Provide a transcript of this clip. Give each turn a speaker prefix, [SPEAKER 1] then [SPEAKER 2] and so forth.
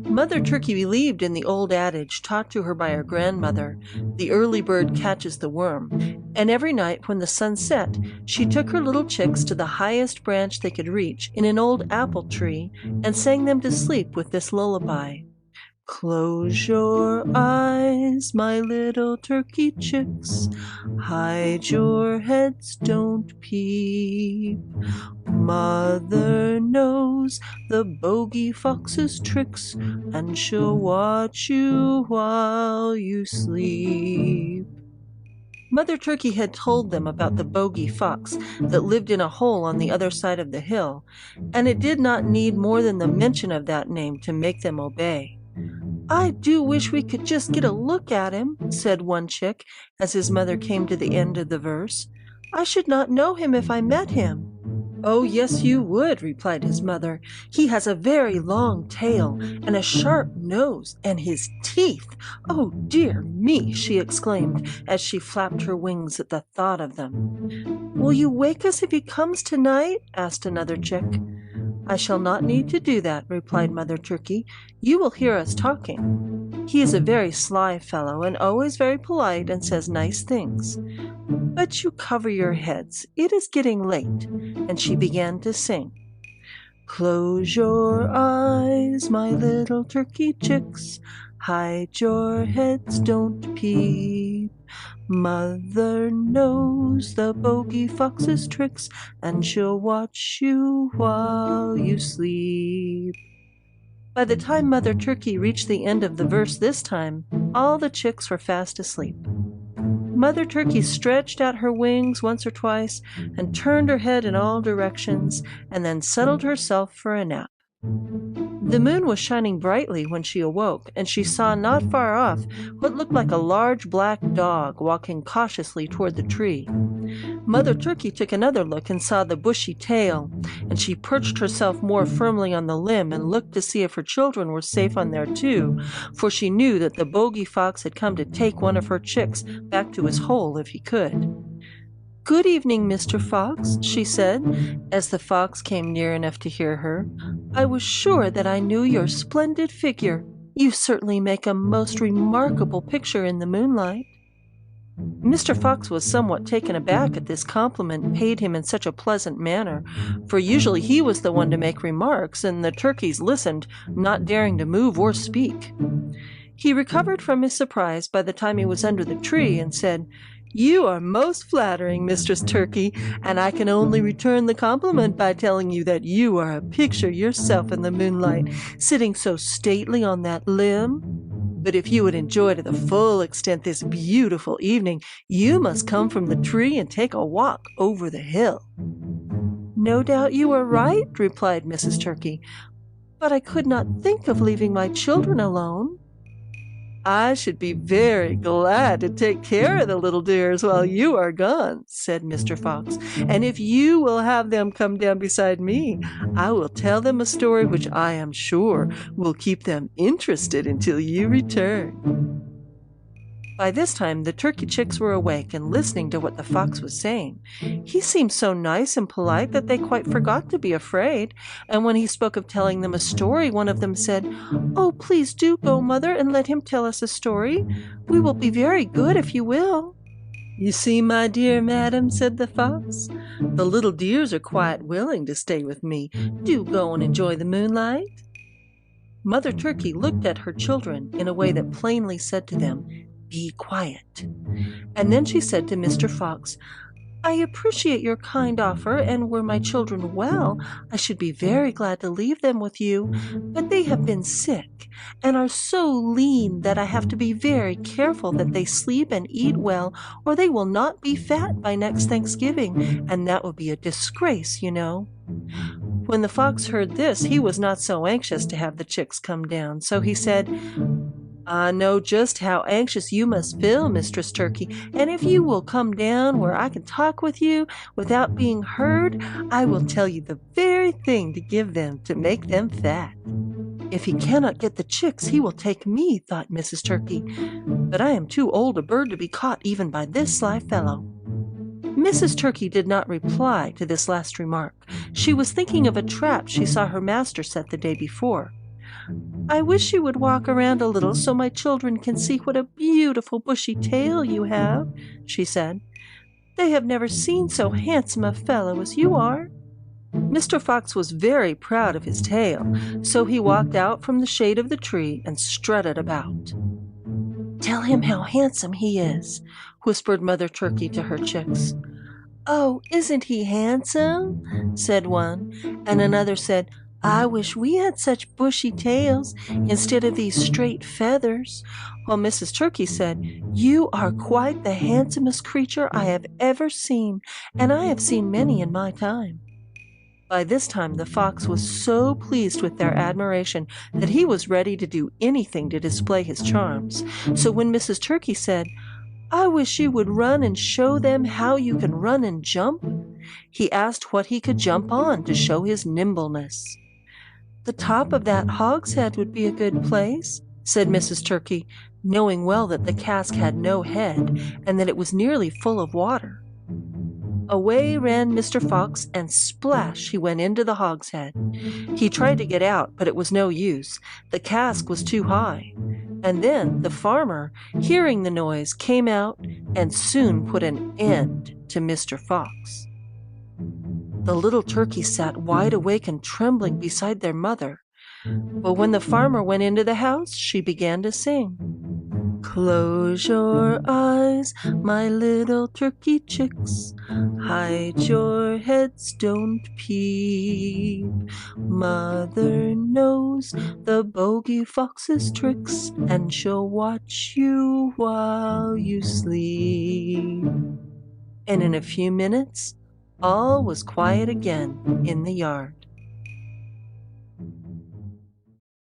[SPEAKER 1] Mother Turkey believed in the old adage taught to her by her grandmother, "The early bird catches the worm," and every night when the sun set, she took her little chicks to the highest branch they could reach in an old apple tree and sang them to sleep with this lullaby. "Close your eyes, my little turkey chicks, hide your heads, don't peep. Mother knows the bogey fox's tricks, and she'll watch you while you sleep." Mother Turkey had told them about the bogey fox that lived in a hole on the other side of the hill, and it did not need more than the mention of that name to make them obey. "I do wish we could just get a look at him," said one chick as his mother came to the end of the verse. "I should not know him if I met him." "Oh, yes, you would," replied his mother. "He has a very long tail and a sharp nose, and his teeth! Oh, dear me!" she exclaimed as she flapped her wings at the thought of them. "Will you wake us if he comes tonight?" asked another chick. "I shall not need to do that," replied Mother Turkey. "You will hear us talking. He is a very sly fellow and always very polite and says nice things. But you cover your heads. It is getting late." And she began to sing. "Close your eyes, my little turkey chicks, hide your heads, don't peep. Mother knows the bogey fox's tricks, and she'll watch you while you sleep." By the time Mother Turkey reached the end of the verse this time, all the chicks were fast asleep. Mother Turkey stretched out her wings once or twice and turned her head in all directions, and then settled herself for a nap. The moon was shining brightly when she awoke, and she saw not far off what looked like a large black dog walking cautiously toward the tree. Mother Turkey took another look and saw the bushy tail, and she perched herself more firmly on the limb and looked to see if her children were safe on there too, for she knew that the bogey fox had come to take one of her chicks back to his hole if he could. "Good evening, Mr. Fox," she said, as the fox came near enough to hear her. "I was sure that I knew your splendid figure. You certainly make a most remarkable picture in the moonlight." Mr. Fox was somewhat taken aback at this compliment paid him in such a pleasant manner, for usually he was the one to make remarks, and the turkeys listened, not daring to move or speak. He recovered from his surprise by the time he was under the tree, and said, "You are most flattering, Mistress Turkey, and I can only return the compliment by telling you that you are a picture yourself in the moonlight, sitting so stately on that limb. But if you would enjoy to the full extent this beautiful evening, you must come from the tree and take a walk over the hill." "No doubt you are right," replied Mrs. Turkey, "but I could not think of leaving my children alone." "I should be very glad to take care of the little dears while you are gone," said Mr. Fox, "and if you will have them come down beside me, I will tell them a story which I am sure will keep them interested until you return." By this time the turkey chicks were awake and listening to what the fox was saying. He seemed so nice and polite that they quite forgot to be afraid, and when he spoke of telling them a story, one of them said, "Oh, please do go, Mother, and let him tell us a story. We will be very good if you will." "You see, my dear madam," said the fox, "the little dears are quite willing to stay with me. Do go and enjoy the moonlight." Mother Turkey looked at her children in a way that plainly said to them, "Be quiet." And then she said to Mr. Fox, "I appreciate your kind offer, and were my children well, I should be very glad to leave them with you, but they have been sick, and are so lean that I have to be very careful that they sleep and eat well, or they will not be fat by next Thanksgiving, and that would be a disgrace, you know." When the fox heard this, he was not so anxious to have the chicks come down, so he said, "I know just how anxious you must feel, Mistress Turkey, and if you will come down where I can talk with you without being heard, I will tell you the very thing to give them to make them fat." "If he cannot get the chicks, he will take me," thought Mrs. Turkey, "but I am too old a bird to be caught even by this sly fellow." Mrs. Turkey did not reply to this last remark. She was thinking of a trap she saw her master set the day before. "I wish you would walk around a little so my children can see what a beautiful bushy tail you have," she said. "They have never seen so handsome a fellow as you are." Mr. Fox was very proud of his tail, so he walked out from the shade of the tree and strutted about. "Tell him how handsome he is," whispered Mother Turkey to her chicks. "Oh, isn't he handsome?" said one, and another said, "I wish we had such bushy tails instead of these straight feathers," while Mrs. Turkey said, "You are quite the handsomest creature I have ever seen, and I have seen many in my time." By this time the fox was so pleased with their admiration that he was ready to do anything to display his charms. So when Mrs. Turkey said, "I wish you would run and show them how you can run and jump," he asked what he could jump on to show his nimbleness. "The top of that hogshead would be a good place," said Mrs. Turkey, knowing well that the cask had no head and that it was nearly full of water. Away ran Mr. Fox, and splash he went into the hogshead. He tried to get out, but it was no use. The cask was too high. And then the farmer, hearing the noise, came out and soon put an end to Mr. Fox. The little turkeys sat wide awake and trembling beside their mother. But when the farmer went into the house, she began to sing. "Close your eyes, my little turkey chicks. Hide your heads, don't peep. Mother knows the bogey fox's tricks, and she'll watch you while you sleep." And in a few minutes, all was quiet again in the yard.